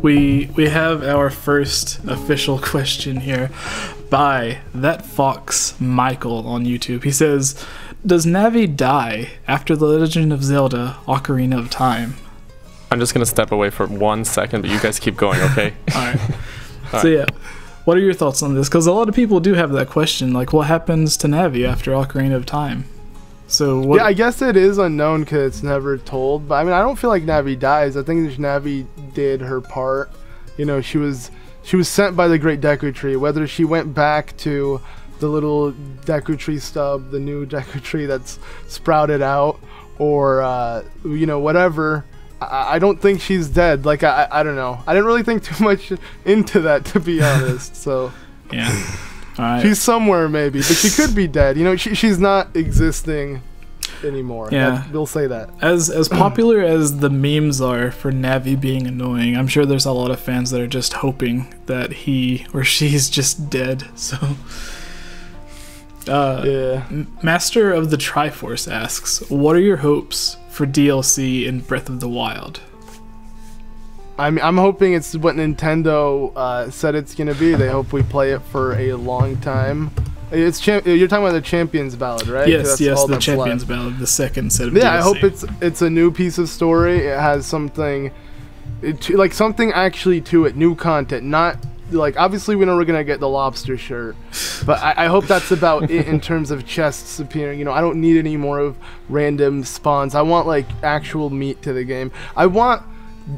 We have our first official question here by That Fox Michael on YouTube. He says, does Navi die after The Legend of Zelda Ocarina of Time? I'm just going to step away for 1 second, but you guys keep going, okay? Alright. So yeah, what are your thoughts on this? Because a lot of people do have that question, like what happens to Navi after Ocarina of Time? So what? Yeah, I guess it is unknown because it's never told. But I mean, I don't feel like Navi dies. I think that Navi did her part. You know, she was sent by the Great Deku Tree. Whether she went back to the little Deku Tree stub, the new Deku Tree that's sprouted out, or you know, whatever. I don't think she's dead. Like I don't know. I didn't really think too much into that, to be honest. So yeah. Right. She's somewhere maybe, but she could be dead. You know, she's not existing anymore. Yeah, we'll say that. As popular as the memes are for Navi being annoying, I'm sure there's a lot of fans that are just hoping that he or she's just dead. So, yeah. Master of the Triforce asks, "What are your hopes for DLC in Breath of the Wild?" I'm hoping it's what Nintendo said it's gonna be. They hope we play it for a long time. You're talking about the Champions Ballad, right? Yes, the Champions Ballad, the second set of DLC. DLC. I hope it's a new piece of story. It has something, like something actually to it, new content. Not like, obviously we know we're gonna get the lobster shirt, but I hope that's about it in terms of chests appearing. You know, I don't need any more of random spawns. I want like actual meat to the game. I want.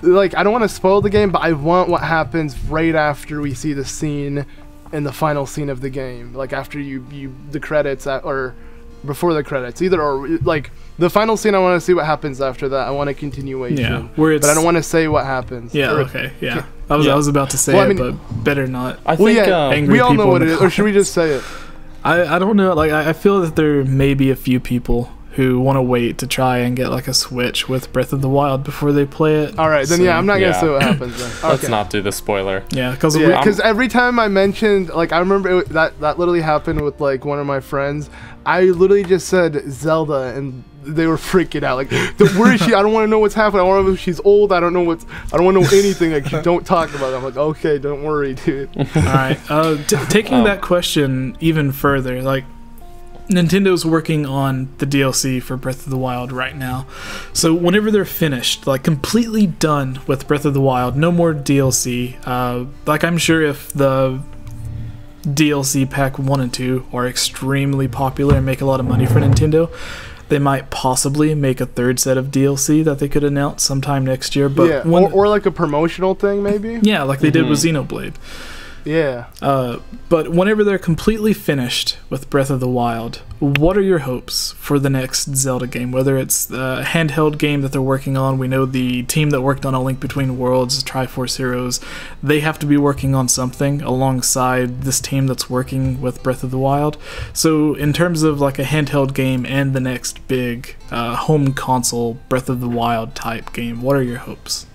Like, I don't want to spoil the game, but I want what happens right after we see the scene in the final scene of the game. Like, after the credits, or before the credits. Either or, like, the final scene, I want to see what happens after that. I want a continuation. Yeah, but I don't want to say what happens. Yeah, okay, yeah. I was about to say but better not. I think angry we all know people what it is, or should we just say it? I don't know, like, I feel that there may be a few people who want to wait to try and get like a Switch with Breath of the Wild before they play it. All right, then yeah, I'm not gonna say what happens then. Okay. Let's not do the spoiler. Yeah, because every time I mentioned, like, I remember that literally happened with like one of my friends. I literally just said Zelda, and they were freaking out. Like, where is she? I don't want to know what's happening. I want to know if she's old. I don't want to know anything. Like, don't talk about it. I'm like, okay, don't worry, dude. All right, taking that question even further, like, Nintendo's working on the DLC for Breath of the Wild right now. So whenever they're finished, like completely done with Breath of the Wild, no more DLC, like I'm sure if the DLC pack 1 and 2 are extremely popular and make a lot of money for Nintendo, they might possibly make a third set of DLC that they could announce sometime next year. But yeah, or like a promotional thing maybe? Yeah, like they did with Xenoblade. Yeah. But whenever they're completely finished with Breath of the Wild, what are your hopes for the next Zelda game? Whether it's the handheld game that they're working on, we know the team that worked on A Link Between Worlds, Triforce Heroes, they have to be working on something alongside this team that's working with Breath of the Wild. So in terms of like a handheld game and the next big home console Breath of the Wild type game, what are your hopes?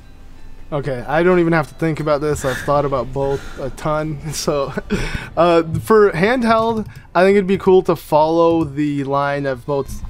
Okay, I don't even have to think about this. I've thought about both a ton. So, for handheld, I think it'd be cool to follow the line of both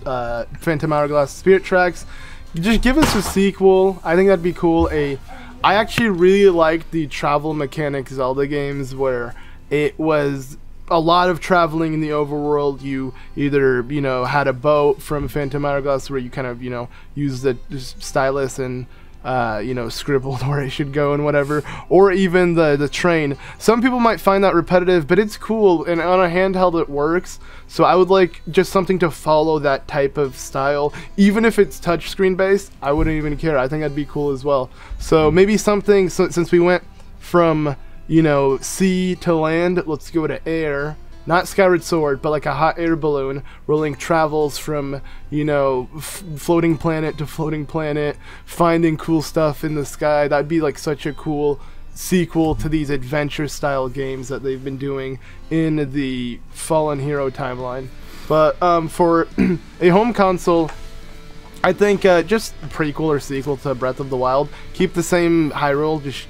Phantom Hourglass, Spirit Tracks. Just give us a sequel. I think that'd be cool. I actually really liked the travel mechanic Zelda games where it was a lot of traveling in the overworld. You either, you know, had a boat from Phantom Hourglass where you kind of, you know, use the stylus and you know, scribbled where it should go and whatever, or even the train. Some people might find that repetitive, but it's cool, and on a handheld it works. So I would like just something to follow that type of style. Even if it's touchscreen based, I wouldn't even care. I think that'd be cool as well. So maybe something, since we went from, you know, sea to land, let's go to air. Not Skyward Sword, but like a hot air balloon where Link travels from, you know, floating planet to floating planet, finding cool stuff in the sky. That'd be like such a cool sequel to these adventure style games that they've been doing in the Fallen Hero timeline. But for a home console, I think just prequel or sequel to Breath of the Wild. Keep the same Hyrule, just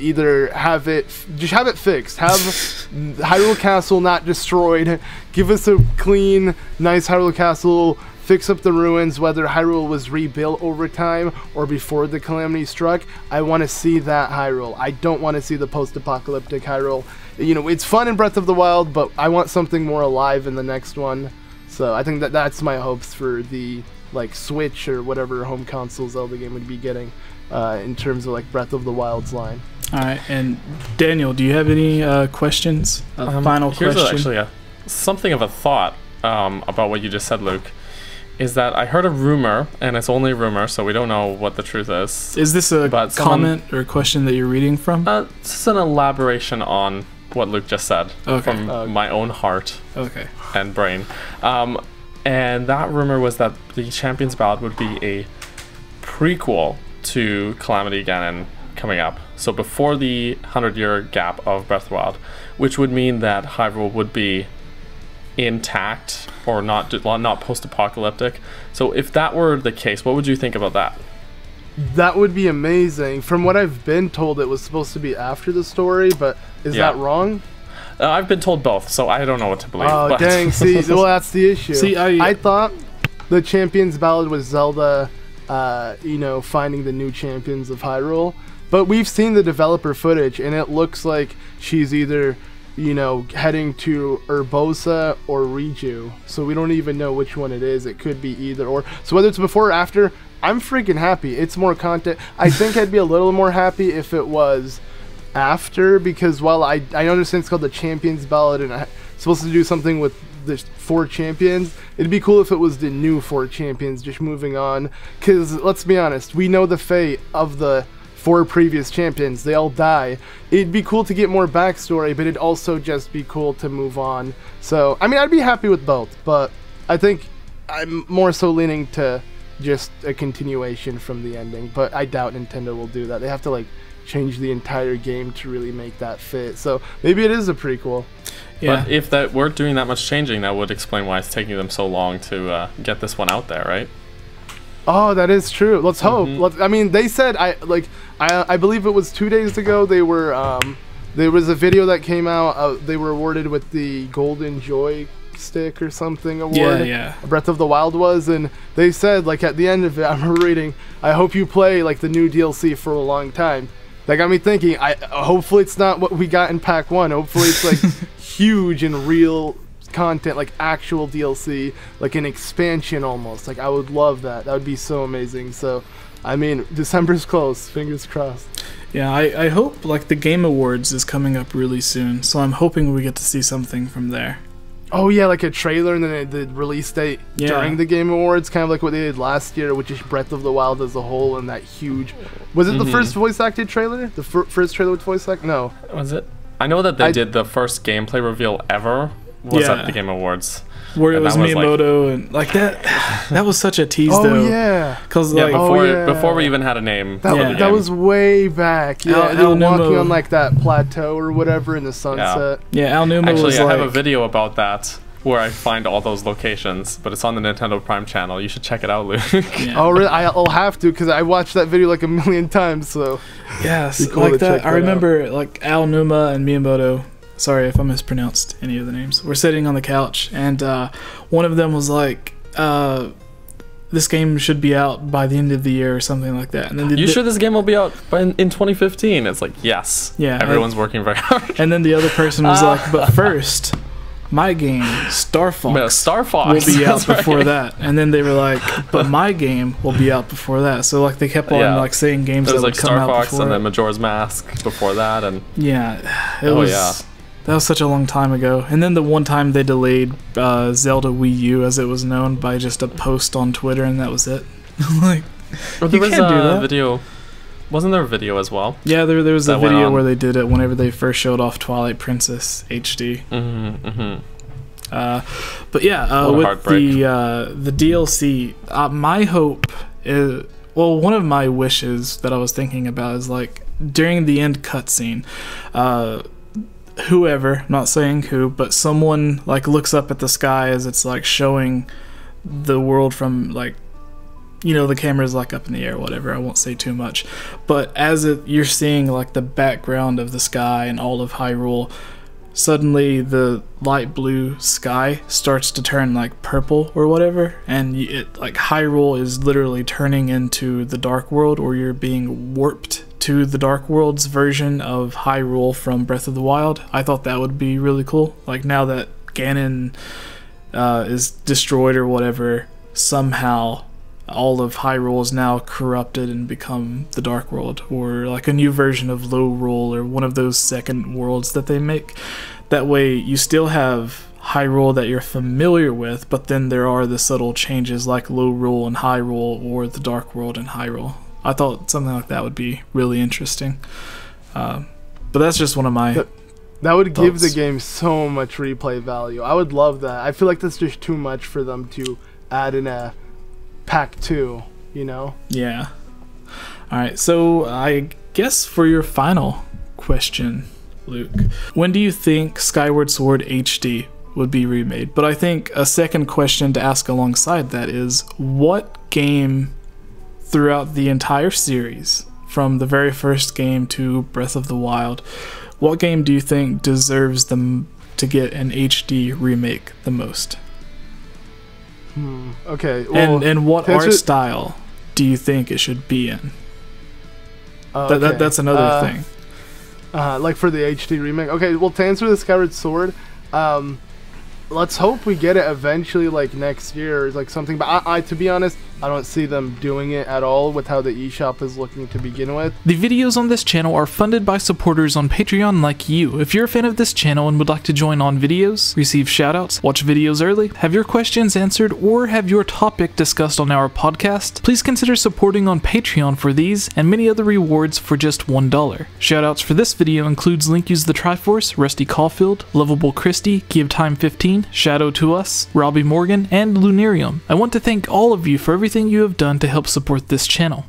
either have it fixed, have Hyrule Castle not destroyed, give us a clean, nice Hyrule Castle fix up the ruins, whether Hyrule was rebuilt over time or before the calamity struck. I want to see that Hyrule. I don't want to see the post-apocalyptic Hyrule. You know, it's fun in Breath of the Wild, but I want something more alive in the next one. So I think that's my hopes for the like Switch or whatever home console Zelda game would be getting in terms of like Breath of the Wild's line. All right, and Daniel, do you have any questions? Final here's question. Actually something of a thought about what you just said, Luke. Is that I heard a rumor, and it's only a rumor, so we don't know what the truth is. Is this a comment or a question that you're reading from? This is an elaboration on what Luke just said from my own heart and brain. And that rumor was that the Champions Ballad would be a prequel to Calamity Ganon coming up. So before the 100-year gap of Breath of the Wild, which would mean that Hyrule would be intact or not post-apocalyptic. So if that were the case, what would you think about that? That would be amazing. From what I've been told, it was supposed to be after the story, but is that wrong? I've been told both, so I don't know what to believe. Oh, dang. See, well, that's the issue. See, I thought the Champions Ballad was Zelda, you know, finding the new champions of Hyrule. But we've seen the developer footage, and it looks like she's either, you know, heading to Urbosa or Riju. So we don't even know which one it is. It could be either or. So whether it's before or after, I'm freaking happy. It's more content. I think I'd be a little more happy if it was after, because while I understand it's called the Champions Ballad and it's supposed to do something with the 4 champions, it'd be cool if it was the new 4 champions just moving on. Because let's be honest, we know the fate of the 4 previous champions. They all die. It'd be cool to get more backstory, but it'd also just be cool to move on. So I mean, I'd be happy with both, but I think I'm more so leaning to just a continuation from the ending. But I doubt Nintendo will do that. They have to like change the entire game to really make that fit. So maybe it is a prequel. Yeah. But if that weren't doing that much changing, that would explain why it's taking them so long to get this one out there, right? Oh, that is true. Let's hope. I mean, they said I believe it was 2 days ago. They were there was a video that came out. They were awarded with the Golden Joy Stick or something award. Yeah. Breath of the Wild was, and they said like at the end of it, I'm reading, I hope you play like the new DLC for a long time. That got me thinking. Hopefully it's not what we got in Pack 1. Hopefully it's like huge and real content, like actual DLC, like an expansion almost. Like I would love that. That would be so amazing. So I mean, December's close, fingers crossed. Yeah, I hope like the Game Awards is coming up really soon, so I'm hoping we get to see something from there. Oh yeah, like a trailer and then the release date during the Game Awards, kind of like what they did last year, which is Breath of the Wild as a whole, and that huge. Was it the first voice acted trailer? The first trailer with voice act? No. Was it? I know that they did the first gameplay reveal ever. Was at the Game Awards, where it was Miyamoto and like that. That was such a tease, though. Oh yeah, because like before we even had a name. That was way back. Yeah, they were walking on like that plateau or whatever in the sunset. Yeah, Al Numa actually, was I have a video about that where I find all those locations, but it's on the Nintendo Prime channel. You should check it out, Luke. Oh really? I'll have to, because I watched that video like a million times. So yes, cool like that. I remember like Al Numa and Miyamoto. Sorry if I mispronounced any of the names. We're sitting on the couch, and one of them was like, "This game should be out by the end of the year," or something like that. And then you sure this game will be out in 2015? It's like, yes. Yeah. Everyone's working very hard. And then the other person was like, "But first, my game, Star Fox, will be out before that." And then they were like, "But my game will be out before that." So like they kept on like saying games that would come out before. Star Fox and then Majora's Mask before that, and it was. That was such a long time ago. And then the one time they delayed Zelda Wii U, as it was known, by just a post on Twitter, and that was it. Like, there was a video. Wasn't there a video as well? Yeah, there was a video where they did it whenever they first showed off Twilight Princess HD. But yeah, with the DLC, my hope is, well, one of my wishes that I was thinking about is like during the end cutscene, whoever, not saying who, but someone like looks up at the sky as it's like showing the world from like, you know, the camera's like up in the air, whatever. I won't say too much, but as you're seeing like the background of the sky and all of Hyrule, suddenly the light blue sky starts to turn like purple or whatever, and it like Hyrule is literally turning into the Dark World, or you're being warped to the Dark World's version of Hyrule from Breath of the Wild. I thought that would be really cool. Like now that Ganon is destroyed or whatever, somehow all of Hyrule is now corrupted and become the Dark World, or like a new version of Lorule, or one of those second worlds that they make. That way you still have Hyrule that you're familiar with, but then there are the subtle changes like Lorule and Hyrule, or the Dark World and Hyrule. I thought something like that would be really interesting. But that's just one of my that would give the game so much replay value. I would love that. I feel like that's just too much for them to add in a Pack 2, you know? Yeah. Alright, so I guess for your final question, Luke, when do you think Skyward Sword HD would be remade? But I think a second question to ask alongside that is, what game throughout the entire series, from the very first game to Breath of the Wild, what game do you think deserves them to get an HD remake the most? Okay. Well, and what art style do you think it should be in? Okay. That's another thing. Like for the HD remake. Okay, well, to answer the Skyward Sword, let's hope we get it eventually, like next year, or like something. But I to be honest, I don't see them doing it at all with how the eShop is looking to begin with. The videos on this channel are funded by supporters on Patreon like you. If you're a fan of this channel and would like to join on videos, receive shoutouts, watch videos early, have your questions answered, or have your topic discussed on our podcast, please consider supporting on Patreon for these and many other rewards for just $1. Shoutouts for this video includes Link Use the Triforce, Rusty Caulfield, Lovable Christy, Give Time 15, Shadow to Us, Robbie Morgan, and Lunarium. I want to thank all of you for everything you have done to help support this channel.